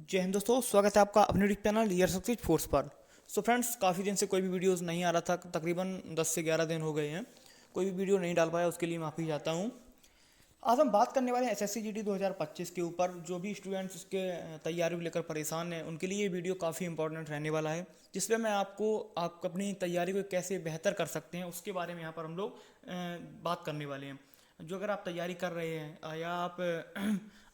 जय हिंद दोस्तों, स्वागत है आपका अपने YouTube channel year success force पर। सो फ्रेंड्स, काफ़ी दिन से कोई भी वीडियोस नहीं आ रहा था। तकरीबन 10 से 11 दिन हो गए हैं कोई भी वीडियो नहीं डाल पाया, उसके लिए माफ़ी चाहता हूँ। आज हम बात करने वाले हैं एसएससी जीडी 2025 के ऊपर। जो भी स्टूडेंट्स इसके तैयारी को लेकर परेशान हैं उनके लिए ये वीडियो काफ़ी इंपॉर्टेंट रहने वाला है, जिसमें मैं आप अपनी तैयारी को कैसे बेहतर कर सकते हैं उसके बारे में यहाँ पर हम लोग बात करने वाले हैं। जो अगर आप तैयारी कर रहे हैं या आप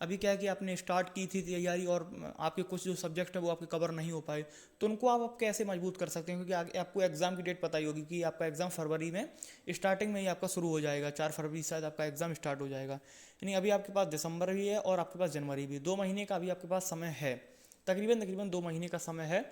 अभी क्या है कि आपने स्टार्ट की थी तैयारी और आपके कुछ जो सब्जेक्ट है वो आपके कवर नहीं हो पाए, तो उनको आप कैसे मजबूत कर सकते हैं, क्योंकि आपको एग्ज़ाम की डेट पता ही होगी कि आपका एग्ज़ाम फरवरी में स्टार्टिंग में ही आपका शुरू हो जाएगा। 4 फरवरी से शायद आपका एग्ज़ाम स्टार्ट हो जाएगा। यानी अभी आपके पास दिसंबर भी है और आपके पास जनवरी भी, 2 महीने का अभी आपके पास समय है। तकरीबन 2 महीने का समय है।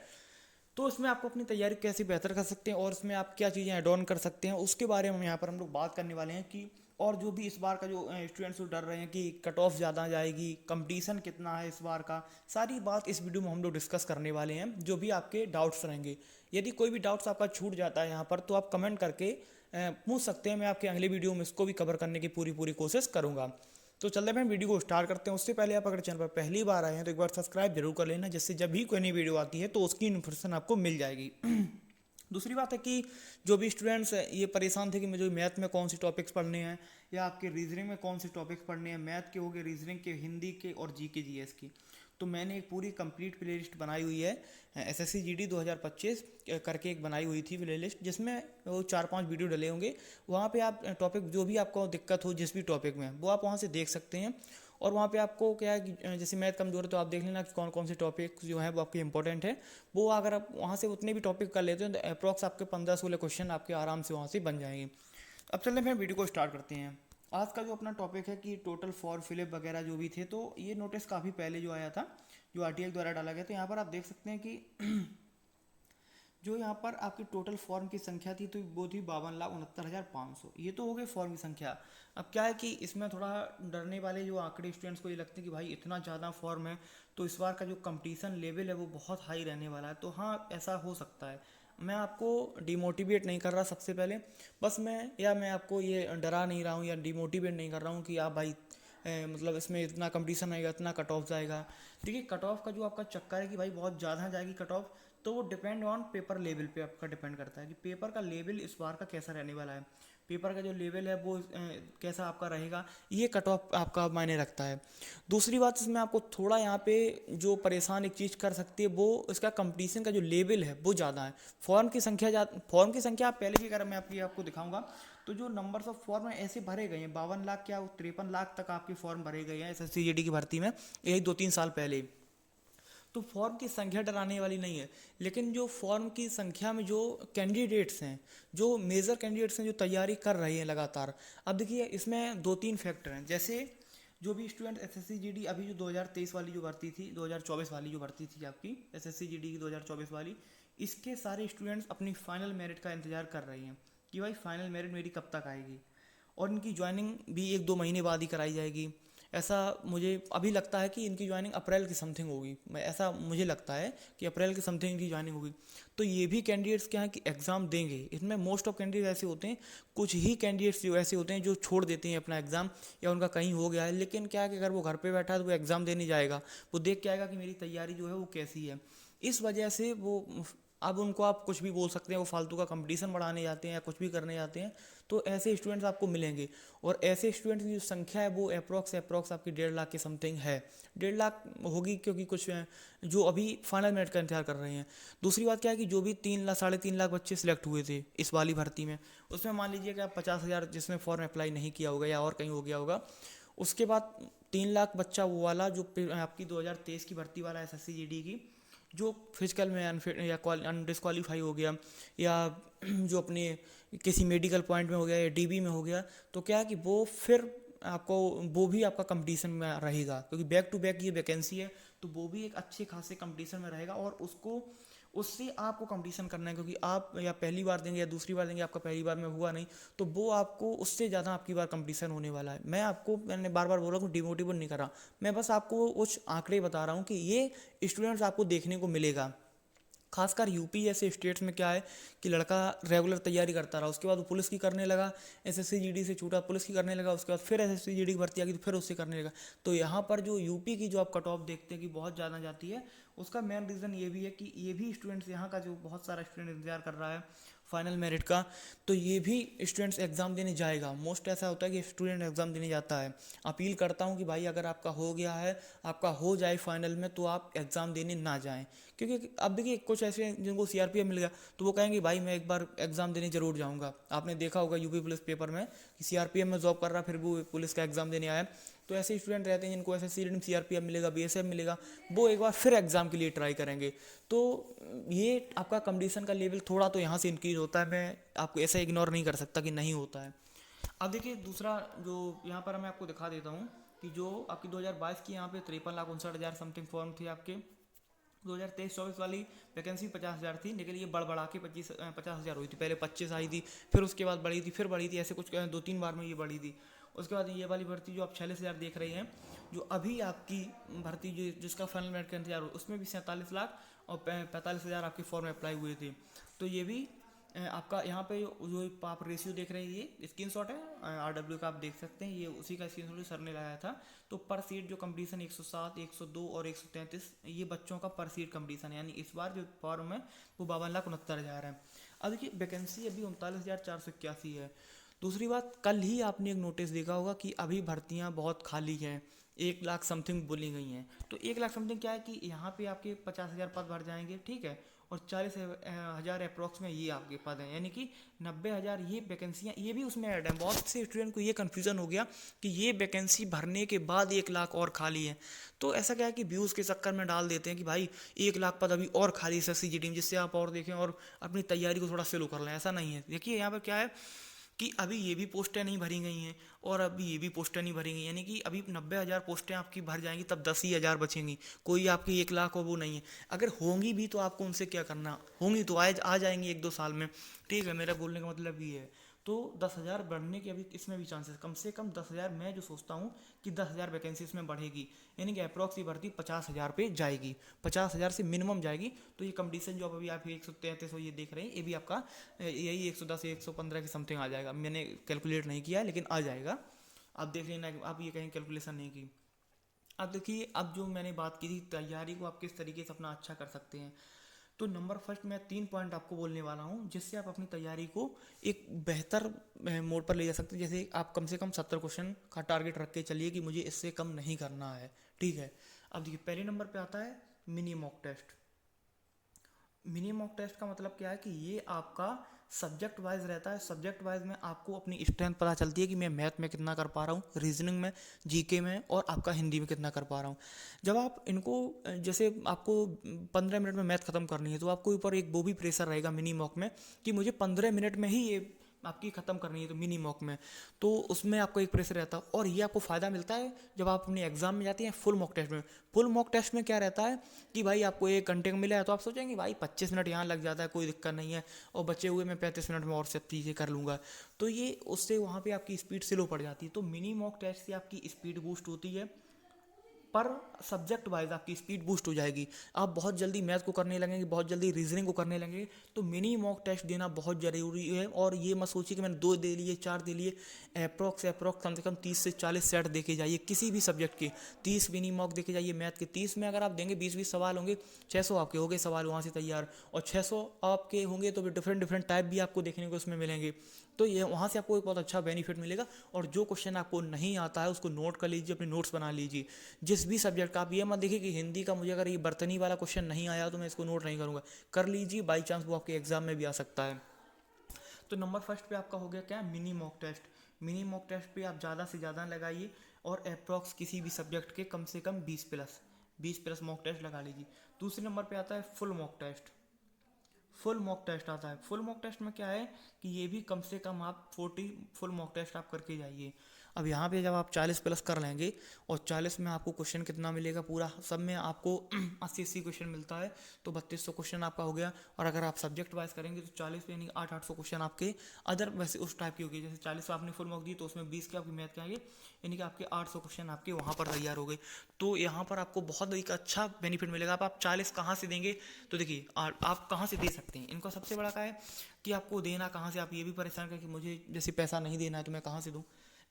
तो इसमें आपको अपनी तैयारी कैसे बेहतर कर सकते हैं और इसमें आप क्या चीज़ें ऐड ऑन कर सकते हैं उसके बारे में यहाँ पर हम लोग बात करने वाले हैं। कि और जो भी इस बार का जो स्टूडेंट्स डर रहे हैं कि कट ऑफ ज़्यादा जाएगी, कंपटीशन कितना है इस बार का, सारी बात इस वीडियो में हम लोग डिस्कस करने वाले हैं। जो भी आपके डाउट्स रहेंगे, यदि कोई भी डाउट्स आपका छूट जाता है यहाँ पर, तो आप कमेंट करके पूछ सकते हैं। मैं आपके अगले वीडियो में इसको भी कवर करने की पूरी पूरी कोशिश करूँगा। तो चलते हैं वीडियो को स्टार्ट करते हैं। उससे पहले आप अगर चैनल पर पहली बार आए हैं तो एक बार सब्सक्राइब जरूर कर लेना, जिससे जब भी कोई नई वीडियो आती है तो उसकी इन्फॉर्मेशन आपको मिल जाएगी। दूसरी बात है कि जो भी स्टूडेंट्स ये परेशान थे कि मुझे मैथ में कौन सी टॉपिक्स पढ़ने हैं या आपके रीजनिंग में कौन से टॉपिक्स पढ़ने हैं, मैथ के हो गए, रीजनिंग के, हिंदी के और जीके जीएस की, तो मैंने एक पूरी कंप्लीट प्लेलिस्ट बनाई हुई है। एसएससी जीडी 2025 करके एक बनाई हुई थी प्लेलिस्ट, जिसमें वो 4-5 वीडियो डले होंगे। वहाँ पे आप टॉपिक जो भी आपको दिक्कत हो जिस भी टॉपिक में, वो आप वहाँ से देख सकते हैं। और वहाँ पे आपको क्या है कि जैसे मैथ कमजोर है तो आप देख लेना कि कौन कौन से टॉपिक जो है वो आपके इंपॉर्टेंट है। वो अगर आप वहाँ से उतने भी टॉपिक कर लेते हैं तो अप्रॉक्स आपके 15-16 क्वेश्चन आपके आराम से वहाँ से बन जाएंगे। अब चलते हैं वीडियो को स्टार्ट करते हैं। आज का जो अपना टॉपिक है कि टोटल फॉर्म फिलअप वगैरह जो भी थे, तो ये नोटिस काफ़ी पहले जो आया था, जो आरटीआई द्वारा डाला गया। तो यहाँ पर आप देख सकते हैं कि जो यहाँ पर आपकी टोटल फॉर्म की संख्या थी तो वो थी 52,69,500। ये तो हो गई फॉर्म की संख्या। अब क्या है कि इसमें थोड़ा डरने वाले जो आंकड़े स्टूडेंट्स को ये लगते हैं कि भाई इतना ज़्यादा फॉर्म है तो इस बार का जो कंपटीशन लेवल है वो बहुत हाई रहने वाला है। तो हाँ, ऐसा हो सकता है। मैं आपको डिमोटिवेट नहीं कर रहा सबसे पहले, बस मैं आपको ये डरा नहीं रहा हूँ या डिमोटिवेट नहीं कर रहा हूँ कि आप भाई मतलब इसमें इतना कंपटीशन आएगा, इतना कट ऑफ जाएगा। देखिए, कट ऑफ का जो आपका चक्कर है कि भाई बहुत ज़्यादा जाएगी कट ऑफ, तो वो डिपेंड ऑन पेपर लेवल पे आपका डिपेंड करता है कि पेपर का लेवल इस बार का कैसा रहने वाला है। पेपर का जो लेवल है वो कैसा आपका रहेगा, ये कट ऑफ आपका मायने रखता है। दूसरी बात, इसमें आपको थोड़ा यहाँ पे जो परेशान एक चीज़ कर सकती है, वो इसका कंपटीशन का जो लेवल है वो ज़्यादा है। फॉर्म की संख्या आप पहले भी अगर मैं आपको दिखाऊंगा तो जो नंबर्स ऑफ फॉर्म है ऐसे भरे गए हैं, 52 लाख क्या 53 लाख तक आपके फॉर्म भरे गए हैं एसएससी जीडी की भर्ती में, यही 2-3 साल पहले। तो फॉर्म की संख्या डराने वाली नहीं है, लेकिन जो फॉर्म की संख्या में जो कैंडिडेट्स हैं, जो मेजर कैंडिडेट्स हैं जो तैयारी कर रहे हैं लगातार। अब देखिए, इसमें 2-3 फैक्टर हैं। जैसे जो भी स्टूडेंट एसएससी जीडी अभी जो 2023 वाली जो भर्ती थी, 2024 वाली जो भर्ती थी आपकी एसएससी जीडी की 2024 वाली, इसके सारे स्टूडेंट्स अपनी फाइनल मेरिट का इंतजार कर रहे हैं कि भाई फाइनल मेरिट मेरी कब तक आएगी। और इनकी ज्वाइनिंग भी 1-2 महीने बाद ही कराई जाएगी। ऐसा मुझे अभी लगता है कि इनकी ज्वाइनिंग अप्रैल की समथिंग होगी। मैं ऐसा मुझे लगता है कि अप्रैल की समथिंग इनकी ज्वाइनिंग होगी। तो ये भी कैंडिडेट्स क्या है कि एग्ज़ाम देंगे। इसमें मोस्ट ऑफ कैंडिडेट ऐसे होते हैं, कुछ ही कैंडिडेट्स जो ऐसे होते हैं जो छोड़ देते हैं अपना एग्ज़ाम, या उनका कहीं हो गया है, लेकिन क्या है कि अगर वो घर पे बैठा है तो वो एग्ज़ाम देने जाएगा, वो देख के आएगा कि मेरी तैयारी जो है वो कैसी है। इस वजह से वो, अब उनको आप कुछ भी बोल सकते हैं, वो फालतू का कंपटीशन बढ़ाने जाते हैं या कुछ भी करने जाते हैं। तो ऐसे स्टूडेंट्स आपको मिलेंगे, और ऐसे स्टूडेंट्स की जो संख्या है वो अप्रॉक्स आपकी 1.5 लाख की समथिंग है। 1.5 लाख होगी, क्योंकि कुछ जो अभी फाइनल मेरिट का इंतजार कर रहे हैं। दूसरी बात क्या है कि जो भी 3 लाख 3.5 लाख बच्चे सिलेक्ट हुए थे इस वाली भर्ती में, उसमें मान लीजिए कि आप 50,000 जिसमें फॉर्म अप्लाई नहीं किया होगा या और कहीं हो गया होगा, उसके बाद 3 लाख बच्चा वो वाला जो आपकी 2023 की भर्ती वाला एसएससी जीडी की, जो फिजिकल में अनफिट या डिस्क्वालीफाई हो गया, या जो अपने किसी मेडिकल पॉइंट में हो गया या डीबी में हो गया, तो क्या है कि वो फिर आपको, वो भी आपका कंपटीशन में रहेगा, क्योंकि बैक टू बैक ये वैकेंसी है। तो वो भी एक अच्छे खासे कंपटीशन में रहेगा, और उससे आपको कंपटीशन करना है, क्योंकि आप या पहली बार देंगे या दूसरी बार देंगे, आपका पहली बार में हुआ नहीं, तो वो आपको उससे ज़्यादा आपकी बार कंपटीशन होने वाला है। मैंने बार बार बोला हूँ, डिमोटिवेट नहीं कर रहा, मैं बस आपको कुछ आंकड़े बता रहा हूँ कि ये स्टूडेंट्स आपको देखने को मिलेगा। खासकर यूपी जैसे स्टेट्स में क्या है कि लड़का रेगुलर तैयारी करता रहा, उसके बाद वो पुलिस की करने लगा, एसएससी जीडी से छूटा पुलिस की करने लगा, उसके बाद फिर एसएससी जीडी की भर्ती आ गई तो फिर उससे करने लगा। तो यहाँ पर जो यूपी की जो आप कट ऑफ देखते हैं कि बहुत ज़्यादा जाती है, उसका मेन रीज़न ये भी है कि ये भी स्टूडेंट्स यहाँ का जो बहुत सारा स्टूडेंट इंतजार कर रहा है फाइनल मेरिट का, तो ये भी स्टूडेंट्स एग्ज़ाम देने जाएगा। मोस्ट ऐसा होता है कि स्टूडेंट एग्ज़ाम देने जाता है। अपील करता हूँ कि भाई अगर आपका हो गया है, आपका हो जाए फाइनल में, तो आप एग्ज़ाम देने ना जाएं, क्योंकि अब देखिए कुछ ऐसे हैं जिनको सीआरपीएफ मिल गया तो वो कहेंगे भाई मैं एक बार एग्ज़ाम देने ज़रूर जाऊँगा। आपने देखा होगा यूपी पुलिस पेपर में कि सीआरपीएफ में जॉब कर रहा फिर भी वो पुलिस का एग्ज़ाम देने आया। तो ऐसे स्टूडेंट रहते हैं जिनको एसएससी में सीआरपीएफ मिलेगा, बीएसएफ मिलेगा, वो एक बार फिर एग्ज़ाम के लिए ट्राई करेंगे। तो ये आपका कंपटीशन का लेवल थोड़ा तो यहाँ से इंक्रीज होता है, मैं आपको ऐसा इग्नोर नहीं कर सकता कि नहीं होता है। अब देखिए दूसरा जो यहाँ पर मैं आपको दिखा देता हूँ कि जो आपकी 2022 की यहाँ पे 53,59,000 समथिंग फॉर्म थे आपके। 2023-24 वाली वैकेंसी 50,000 थी, लेकिन ये बढ़ बढ़ा के 50,000 हुई थी। पहले 25 आई थी, फिर उसके बाद बढ़ी थी, फिर बढ़ी थी, ऐसे कुछ 2-3 बार में ये बढ़ी थी। उसके बाद ये वाली भर्ती जो आप 46,000 देख रहे हैं, जो अभी आपकी भर्ती जो जिसका फाइनल मेरिट का इंतजार हो, उसमें भी 47 लाख और 45,000 आपके फॉर्म अप्लाई हुए थे। तो ये भी आपका यहाँ पे जो आप रेशियो देख रहे हैं ये स्क्रीनशॉट है आरडब्ल्यू का, आप देख सकते हैं, ये उसी का स्क्रीनशॉट सर ने लगाया था। तो पर सीट जो कंपटीशन 107, 102 और 133 ये बच्चों का पर सीट कंपटीशन है, यानी इस बार जो फॉर्म है वो 52,69,000 है। अब देखिए वैकेंसी अभी 39,481 है। दूसरी बात, कल ही आपने एक नोटिस देखा होगा कि अभी भर्तियां बहुत खाली हैं, 1 लाख समथिंग बोली गई हैं। तो 1 लाख समथिंग क्या है कि यहाँ पे आपके 50,000 पद भर जाएंगे, ठीक है, और 40,000 अप्रॉक्स में ये आपके पद हैं, यानी कि 90,000 ये वैकेंसियाँ ये भी उसमें ऐड हैं। बहुत से स्टूडेंट को ये कन्फ्यूज़न हो गया कि ये वैकेंसी भरने के बाद 1 लाख और खाली है। तो ऐसा क्या है कि व्यूज़ के चक्कर में डाल देते हैं कि भाई 1 लाख पद अभी और खाली है एसएससी जीडी में, जिससे आप और देखें और अपनी तैयारी को थोड़ा स्लो कर लें। ऐसा नहीं है। देखिए यहाँ पर क्या है कि अभी ये भी पोस्टें नहीं भरी गई हैं और अभी ये भी पोस्टें नहीं भरी गई, यानी कि अभी 90,000 पोस्टें आपकी भर जाएंगी, तब 10,000 बचेंगी। कोई आपकी 1 लाख और वो नहीं है। अगर होंगी भी तो आपको उनसे क्या करना, होंगी तो आ जाएंगी 1-2 साल में, ठीक है। मेरा बोलने का मतलब ये है। तो 10,000 बढ़ने के अभी इसमें भी चांसेस, कम से कम 10,000, मैं जो सोचता हूँ कि 10,000 वैकेंसी इसमें बढ़ेगी, यानी कि अप्रॉक्स ये भर्ती 50,000 पे जाएगी, 50,000 से मिनिमम जाएगी। तो ये कंपटीशन जो अभी आप 133 ये देख रहे हैं, ये भी आपका यही 110 115 की समथिंग आ जाएगा। मैंने कैलकुलेट नहीं किया है लेकिन आ जाएगा। आप देख लेना, आप ये कहीं कैलकुलेशन नहीं की। अब देखिए, अब जो मैंने बात की थी तैयारी को आप किस तरीके से अपना अच्छा कर सकते हैं, तो नंबर फर्स्ट मैं 3 पॉइंट आपको बोलने वाला हूँ जिससे आप अपनी तैयारी को एक बेहतर मोड पर ले जा सकते हैं। जैसे आप कम से कम 70 क्वेश्चन का टारगेट रख के चलिए कि मुझे इससे कम नहीं करना है, ठीक है। अब देखिए पहले नंबर पे आता है mini mock test. Mini mock test का मतलब क्या है कि ये आपका सब्जेक्ट वाइज रहता है। सब्जेक्ट वाइज में आपको अपनी स्ट्रेंथ पता चलती है कि मैं मैथ में कितना कर पा रहा हूँ, रीजनिंग में, जीके में और आपका हिंदी में कितना कर पा रहा हूँ। जब आप इनको जैसे आपको 15 मिनट में मैथ ख़त्म करनी है तो आपको ऊपर एक वो भी प्रेशर रहेगा मिनी मॉक में कि मुझे 15 मिनट में ही ये आपकी ख़त्म करनी है, तो मिनी मॉक में तो उसमें आपको एक प्रेशर रहता है। और ये आपको फ़ायदा मिलता है जब आप अपने एग्जाम में जाते हैं फुल मॉक टेस्ट में। फुल मॉक टेस्ट में क्या रहता है कि भाई आपको 1 घंटे का मिला है तो आप सोचेंगे भाई 25 मिनट यहाँ लग जाता है, कोई दिक्कत नहीं है, और बचे हुए मैं 35 मिनट में और सब चीज़ें कर लूँगा। तो ये उससे वहाँ पे आपकी स्पीड स्लो पड़ जाती है। तो मिनी मॉक टेस्ट से आपकी स्पीड बूस्ट होती है, पर सब्जेक्ट वाइज आपकी स्पीड बूस्ट हो जाएगी। आप बहुत जल्दी मैथ को करने लगेंगे, बहुत जल्दी रीजनिंग को करने लगेंगे। तो मिनी मॉक टेस्ट देना बहुत ज़रूरी है। और ये मत सोचिए कि मैंने 2 दे लिए, 4 दे लिए, अप्रॉक्स कम से कम 30 से 40 सेट देके जाइए किसी भी सब्जेक्ट के। 30 मिनी मॉक देके जाइए मैथ के। 30 में अगर आप देंगे 20-20 सवाल होंगे, 600 आपके हो गए सवाल वहाँ से तैयार, और 600 आपके होंगे तो डिफरेंट टाइप भी आपको देखने को उसमें मिलेंगे। तो ये वहाँ से आपको एक बहुत अच्छा बेनिफिट मिलेगा। और जो क्वेश्चन आपको नहीं आता है उसको नोट कर लीजिए, अपने नोट्स बना लीजिए। जिस भी सब्जेक्ट का, आप ये मत देखिए कि हिंदी का मुझे अगर ये बर्तनी वाला क्वेश्चन नहीं आया तो मैं इसको नोट नहीं करूँगा, कर लीजिए, बाई चांस वो आपके एग्जाम में भी आ सकता है। तो नंबर फर्स्ट पे आपका हो गया क्या, mini mock test. Mini mock test पे आप ज़्यादा से ज़्यादा लगाइए और अप्रॉक्स किसी भी सब्जेक्ट के कम से कम 20 प्लस मॉक टेस्ट लगा लीजिए। दूसरे नंबर पे आता है full mock test. Full mock test आता है। फुल मॉक टेस्ट में क्या है कि ये भी कम से कम आप 40 फुल मॉक टेस्ट आप करके जाइए। अब यहाँ पे जब आप 40 प्लस कर लेंगे और 40 में आपको क्वेश्चन कितना मिलेगा, पूरा सब में आपको 80 क्वेश्चन मिलता है, तो 3200 क्वेश्चन आपका हो गया। और अगर आप सब्जेक्ट वाइज करेंगे तो 40 यानी 800 क्वेश्चन आपके अदर वैसे उस टाइप की होगी। जैसे 40 आपने फुल मार्क दी तो उसमें 20 के आपकी मैथ के आएंगे, यानी कि आपके 800 क्वेश्चन आपके वहाँ पर तैयार हो गए। तो यहाँ पर आपको बहुत एक अच्छा बेनिफिट मिलेगा। आप 40 कहाँ से देंगे, तो देखिए आप कहाँ से दे सकते हैं इनको। सबसे बड़ा क्या है कि आपको देना कहाँ से, आप ये भी परेशान करें कि मुझे जैसे पैसा नहीं देना है तो मैं कहाँ से दूँ।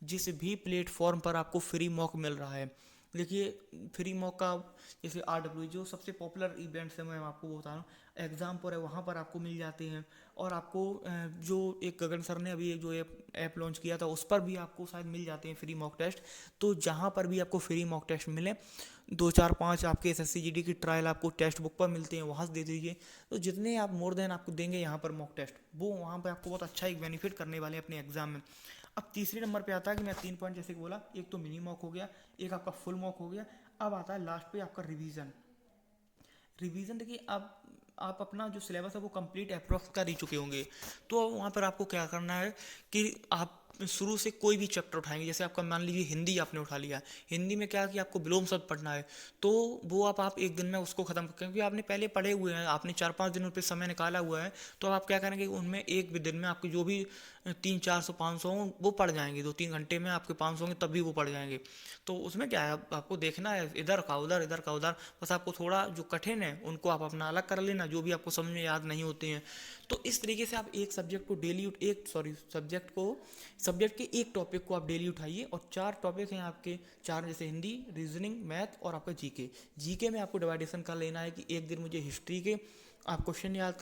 जिस भी प्लेटफॉर्म पर आपको फ्री मॉक मिल रहा है, देखिए फ्री मॉक का जैसे RW जो सबसे पॉपुलर इवेंट्स है, मैं आपको बता रहा हूँ, एग्जाम पर है वहाँ पर आपको मिल जाते हैं। और आपको जो एक गगन सर ने अभी एक जो ऐप लॉन्च किया था उस पर भी आपको शायद मिल जाते हैं फ्री मॉक टेस्ट। तो जहाँ पर भी आपको फ्री मॉक टेस्ट मिले, 2 4 5 आपके SSC GD की ट्रायल आपको टेक्स्ट बुक पर मिलते हैं, वहाँ से दे दीजिए। तो जितने आप मोर देन आपको देंगे यहाँ पर मॉक टेस्ट, वो वहाँ पर आपको बहुत अच्छा एक बेनिफिट करने वाले हैं अपने एग्जाम में। अब तीसरे नंबर पे आता है कि मैं 3 पॉइंट जैसे कि बोला, एक तो मिनी मॉक हो गया, एक आपका फुल मॉक हो गया। अब आता है लास्ट पे आपका रिवीजन। रिवीजन देखिए आप अपना जो सिलेबस है वो कंप्लीट अप्रोक्स कर ही चुके होंगे। तो वहाँ पर आपको क्या करना है कि आप शुरू से कोई भी चैप्टर उठाएंगे। जैसे आपका मान लीजिए हिंदी आपने उठा लिया, हिंदी में क्या कि आपको विलोम शब्द पढ़ना है, तो वो आप एक दिन में उसको खत्म, क्योंकि आपने पहले पढ़े हुए हैं, आपने 4 5 दिन पे समय निकाला हुआ है। तो आप क्या करेंगे, उनमें एक भी दिन में आपके जो भी 300 400 500 वो पढ़ जाएंगे, 2 3 घंटे में आपके 500 होंगे तब भी वो पढ़ जाएंगे। तो उसमें क्या है, आपको देखना है इधर का उधर, इधर का उधर, बस आपको थोड़ा जो कठिन है उनको आप अपना अलग कर लेना, जो भी आपको समझ में याद नहीं होते हैं। तो इस तरीके से आप एक सब्जेक्ट को डेली सब्जेक्ट के एक टॉपिक को आप डेली उठाइए। और 4 टॉपिक हैं आपके, 4 जैसे हिंदी, रीजनिंग, मैथ और आपका जीके में आपको डिवाइडेशन कर लेना है कि एक दिन मुझे हिस्ट्री के आप क्वेश्चन याद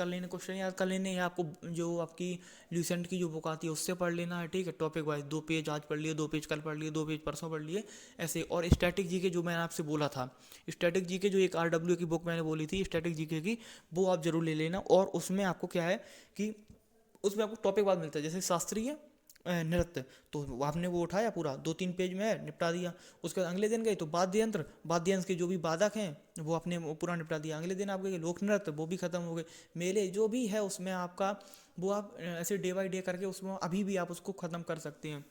कर लेने या आपको जो आपकी ल्यूसेंट की जो बुक आती है उससे पढ़ लेना है, ठीक है। टॉपिक वाइज 2 पेज आज पढ़ लिए, 2 पेज कल पढ़ लिए, 2 पेज परसों पढ़ लिए, ऐसे। और स्टैटिक जीके जो मैंने आपसे बोला था, स्टैटिक जीके जो एक RW की बुक मैंने बोली थी स्टैटिक जीके की, वो आप जरूर ले लेना। और उसमें आपको क्या है कि उसमें आपको टॉपिक वाइज मिलता है। जैसे शास्त्रीय नृत्य, तो आपने वो उठाया पूरा 2 3 पेज में निपटा दिया। उसके बाद अगले दिन गए तो वाद्य यंत्र के जो भी वादक हैं वो आपने वो पूरा निपटा दिया। अगले दिन आप गए लोक नृत्य, वो भी खत्म हो गए। मेले जो भी है उसमें आपका वो आप ऐसे डे बाई डे करके उसमें अभी भी आप उसको ख़त्म कर सकते हैं।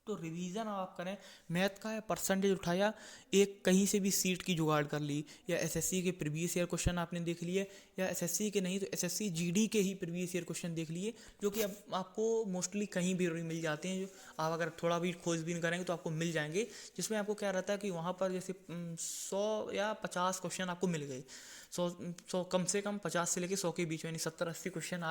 तो रिवीजन आप करें, मैथ का है परसेंटेज उठाया, एक कहीं से भी सीट की जुगाड़ कर ली, या SSC के प्रीवियस ईयर क्वेश्चन आपने देख लिए, या SSC के नहीं तो SSC GD के ही प्रीवियस ईयर क्वेश्चन देख लिए, जो कि अब आपको मोस्टली कहीं भी मिल जाते हैं। जो आप अगर थोड़ा भी खोजबीन करेंगे तो आपको मिल जाएंगे। जिसमें आपको क्या रहता है कि वहाँ पर जैसे 100 या 50 क्वेश्चन आपको मिल गए, 100 कम से कम 50 से लेके 100 के बीच में, यानी 70 80 क्वेश्चन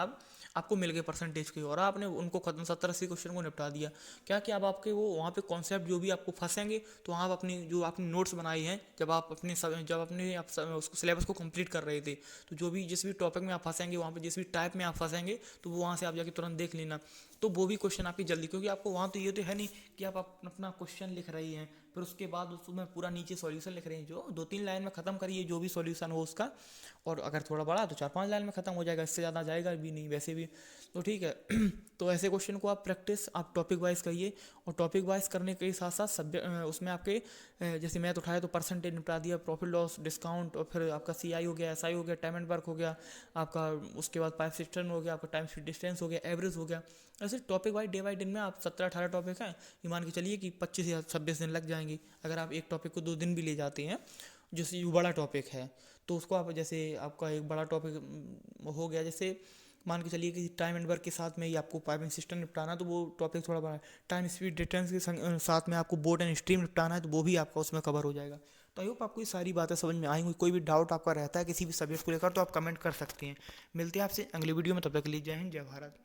आपको मिल गए परसेंटेज के, और आपने उनको खत्म 70 80 क्वेश्चन को निपटा दिया। क्या कि अब आपके वो वहाँ पे कॉन्सेप्ट जो भी आपको फंसेंगे, तो वहाँ आप अपनी जो आपने नोट्स बनाई हैं, जब उसको सिलेबस को कंप्लीट कर रहे थे, तो जो भी जिस भी टॉपिक में आप फंसेंगे, वहाँ पे जिस भी टाइप में आप फंसेंगे, तो वो वहाँ से आप जाके तुरंत देख लेना। तो वो भी क्वेश्चन आपकी जल्दी, क्योंकि आपको वहाँ तो ये तो है नहीं कि आप अपना क्वेश्चन लिख रही हैं फिर उसके बाद उसमें पूरा नीचे सॉल्यूशन लिख रहे हैं। जो 2 3 लाइन में ख़त्म करिए जो भी सॉल्यूशन हो उसका, और अगर थोड़ा बड़ा तो 4 5 लाइन में ख़त्म हो जाएगा, इससे ज़्यादा जाएगा भी नहीं वैसे भी, तो ठीक है। तो ऐसे क्वेश्चन को आप प्रैक्टिस आप टॉपिक वाइज करिए, और टॉपिक वाइज करने के साथ साथ सब्जेक्ट उसमें आपके जैसे मैथ उठाया तो परसेंटेज निपटा दिया, प्रॉफिट लॉस डिस्काउंट, और फिर आपका CI हो गया, SI हो गया, टाइम एंड वर्क हो गया आपका, उसके बाद पाइप सिस्टम हो गया, आपका टाइम डिस्टेंस हो गया, एवरेज हो गया। ऐसे टॉपिक वाइज डे बाई दिन में आप 17 18 टॉपिक हैं, ये मान के चलिए कि 25 या 26 दिन लग जाएंगे। अगर आप एक टॉपिक को 2 दिन भी ले जाते हैं, जैसे ये बड़ा टॉपिक है तो उसको आप जैसे आपका एक बड़ा टॉपिक हो गया, जैसे मान के चलिए कि टाइम एंड वर्क के साथ में ही आपको पाइपिंग सिस्टम निपटाना, तो वो टॉपिक थोड़ा बड़ा है। टाइम स्पीड डिस्टेंस के साथ में आपको बोर्ड एंड स्ट्रीम निपटाना है, तो वो भी आपका उसमें कवर हो जाएगा। तो आई होप आपको ये सारी बातें समझ में आई होंगी। कोई भी डाउट आपका रहता है किसी भी सब्जेक्ट को लेकर तो आप कमेंट कर सकते हैं। मिलते हैं आपसे अगली वीडियो में, तब तक के लिए जय हिंद जय भारत।